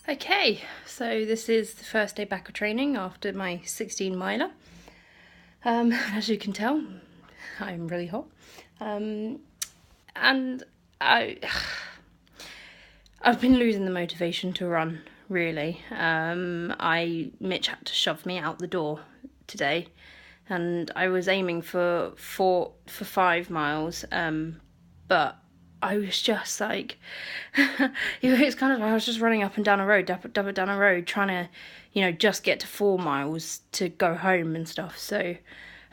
Okay, so this is the first day back of training after my 16 miler. As you can tell, I'm really hot. And I've been losing the motivation to run, really. Mitch had to shove me out the door today, and I was aiming for 5 miles, but I was just like, it's kind of like I was just running up and down a road, trying to, just get to 4 miles to go home and stuff. So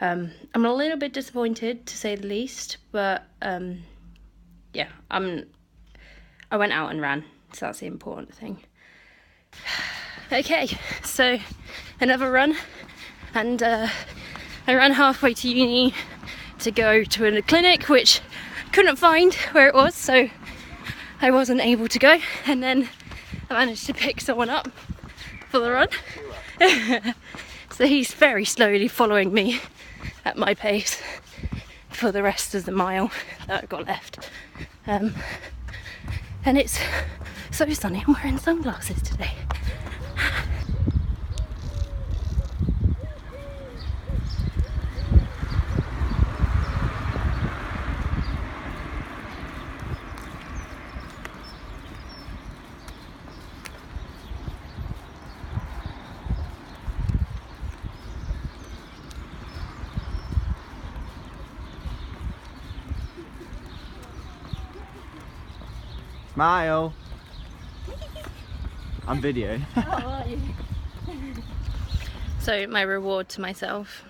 I'm a little bit disappointed, to say the least, but yeah, I went out and ran, so that's the important thing. Okay, so another run, and I ran halfway to uni to go to a clinic, which couldn't find where it was, so I wasn't able to go, and then I managed to pick someone up for the run. So he's very slowly following me at my pace for the rest of the mile that I've got left. And it's so sunny, I'm wearing sunglasses today. Smile! I'm videoing. How are you? So my reward to myself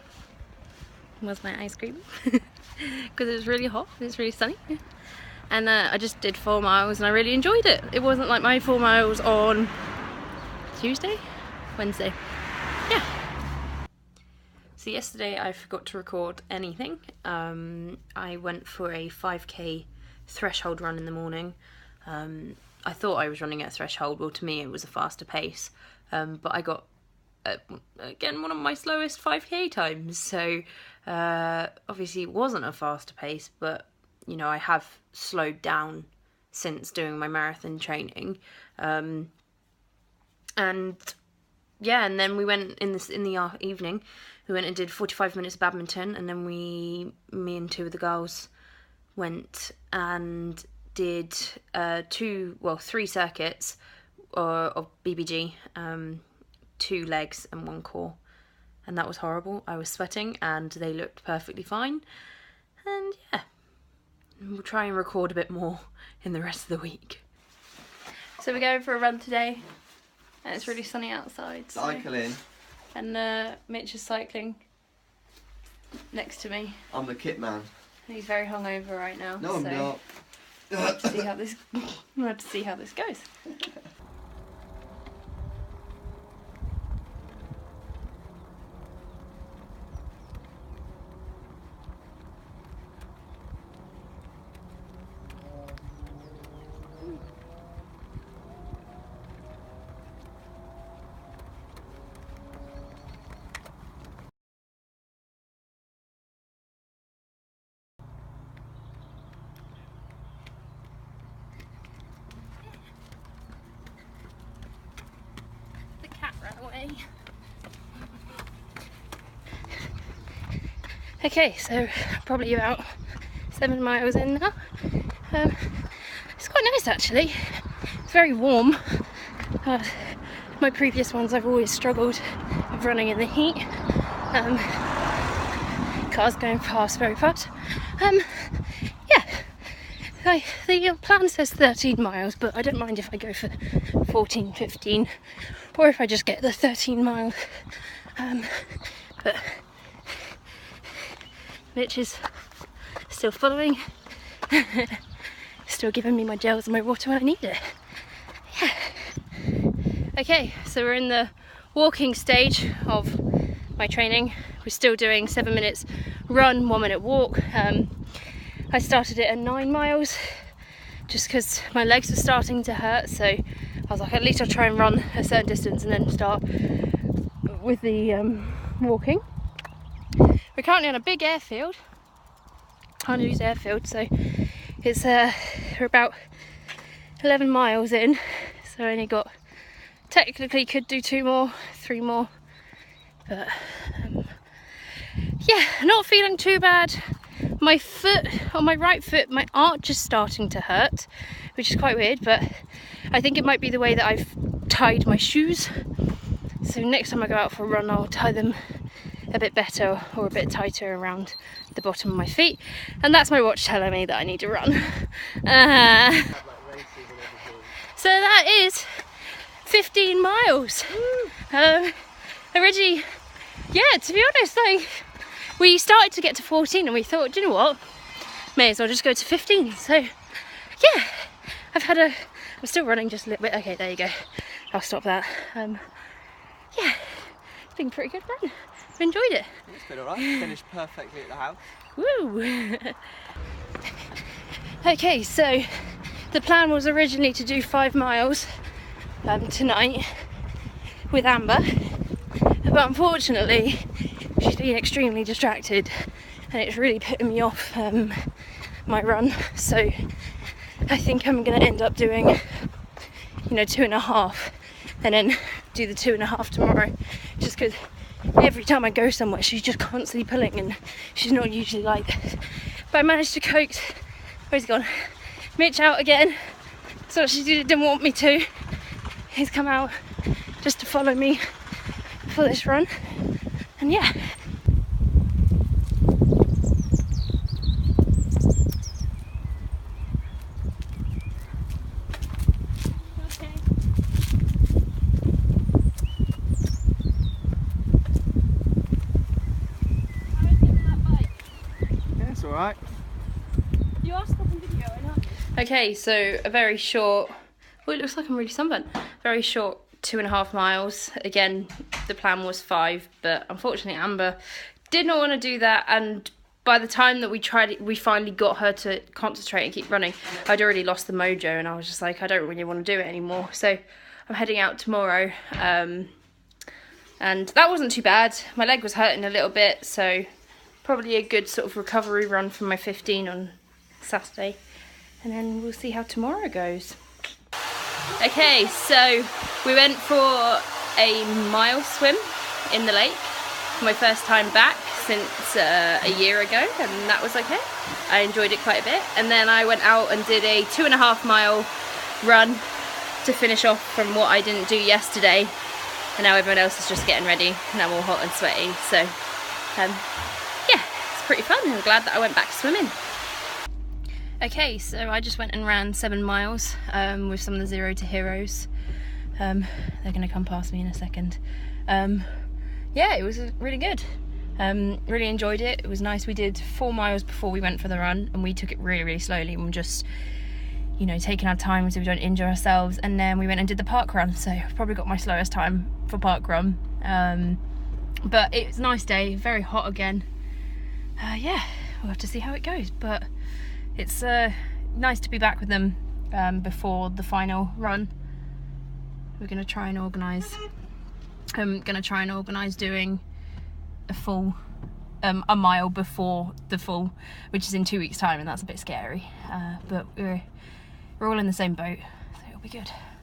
was my ice cream, because it was really hot, it was really sunny, and I just did 4 miles and I really enjoyed it. It wasn't like my 4 miles on Wednesday. Yeah. So yesterday I forgot to record anything. I went for a 5k threshold run in the morning. I thought I was running at a threshold. Well, to me it was a faster pace, but I got again one of my slowest 5k times, so obviously it wasn't a faster pace, but I have slowed down since doing my marathon training. And yeah, and then we went in the evening, we went and did 45 minutes of badminton, and then me and two of the girls went and did 3 circuits of BBG, 2 legs and 1 core, and that was horrible. I was sweating and they looked perfectly fine, and yeah, we'll try and record a bit more in the rest of the week. So we're going for a run today, and it's really sunny outside. Cycling. And Mitch is cycling next to me. I'm the kit man. He's very hungover right now. No, I'm not. We'll have to see how this goes. Okay, so probably about 7 miles in now. It's quite nice actually. It's very warm. My previous ones I've always struggled with running in the heat. Cars going past very fast. Yeah, the plan says 13 miles, but I don't mind if I go for 14, 15, or if I just get the 13 miles. But Mitch is still following, still giving me my gels and my water when I need it. Yeah. Okay, so we're in the walking stage of my training. We're still doing 7 minutes run, 1 minute walk. I started it at 9 miles just because my legs were starting to hurt, so I was like, at least I'll try and run a certain distance and then start with the walking. We're currently on a big airfield, Harney's airfield, so it's we're about 11 miles in, so I only got technically could do 2 more, 3 more, but yeah, not feeling too bad. My foot, on my right foot, my arch is starting to hurt, which is quite weird, but I think it might be the way that I've tied my shoes. So next time I go out for a run, I'll tie them a bit better or a bit tighter around the bottom of my feet. And that's my watch telling me that I need to run. So that is 15 miles. Already, yeah, to be honest, like, we started to get to 14 and we thought, do you know what? May as well just go to 15. So, yeah, I'm still running just a little bit. Okay, there you go. I'll stop that. Yeah, it's been a pretty good run. I've enjoyed it. It's been alright. Finished perfectly at the house. Woo! Okay, so the plan was originally to do 5 miles tonight with Amber, but unfortunately she's been extremely distracted and it's really putting me off my run. So I think I'm going to end up doing, 2.5 and then do the 2.5 tomorrow, just because every time I go somewhere she's just constantly pulling and she's not usually like this. But I managed to coax, where's he gone? Mitch out again. So she didn't want me to. He's come out just to follow me for this run. And yeah. Alright. You are stopping video, I know. Okay, so a very short, well, it looks like I'm really sunburned. Very short 2.5 miles. Again, the plan was 5, but unfortunately Amber did not want to do that, and by the time that we tried it, we finally got her to concentrate and keep running, I'd already lost the mojo and I was just like, I don't really want to do it anymore. So I'm heading out tomorrow, and that wasn't too bad. My leg was hurting a little bit, so probably a good sort of recovery run from my 15 on Saturday, and then we'll see how tomorrow goes. Okay, so we went for a mile swim in the lake. My first time back since a year ago, and that was okay. I enjoyed it quite a bit. And then I went out and did a 2.5 mile run to finish off from what I didn't do yesterday. And now everyone else is just getting ready and I'm all hot and sweaty. So yeah, it's pretty fun. I'm glad that I went back swimming. Okay, so I just went and ran 7 miles with some of the Zero to Heroes. They're gonna come past me in a second. Yeah, it was really good. Really enjoyed it. It was nice. We did 4 miles before we went for the run, and we took it really, really slowly and just, taking our time so we don't injure ourselves. And then we went and did the park run, so I probably got my slowest time for park run. But it was a nice day, very hot again. Yeah, we'll have to see how it goes, but it's nice to be back with them before the final run. We're gonna try and organise. I'm gonna try and organise doing a full, a mile before the full, which is in 2 weeks' time, and that's a bit scary. But we're all in the same boat, so it'll be good.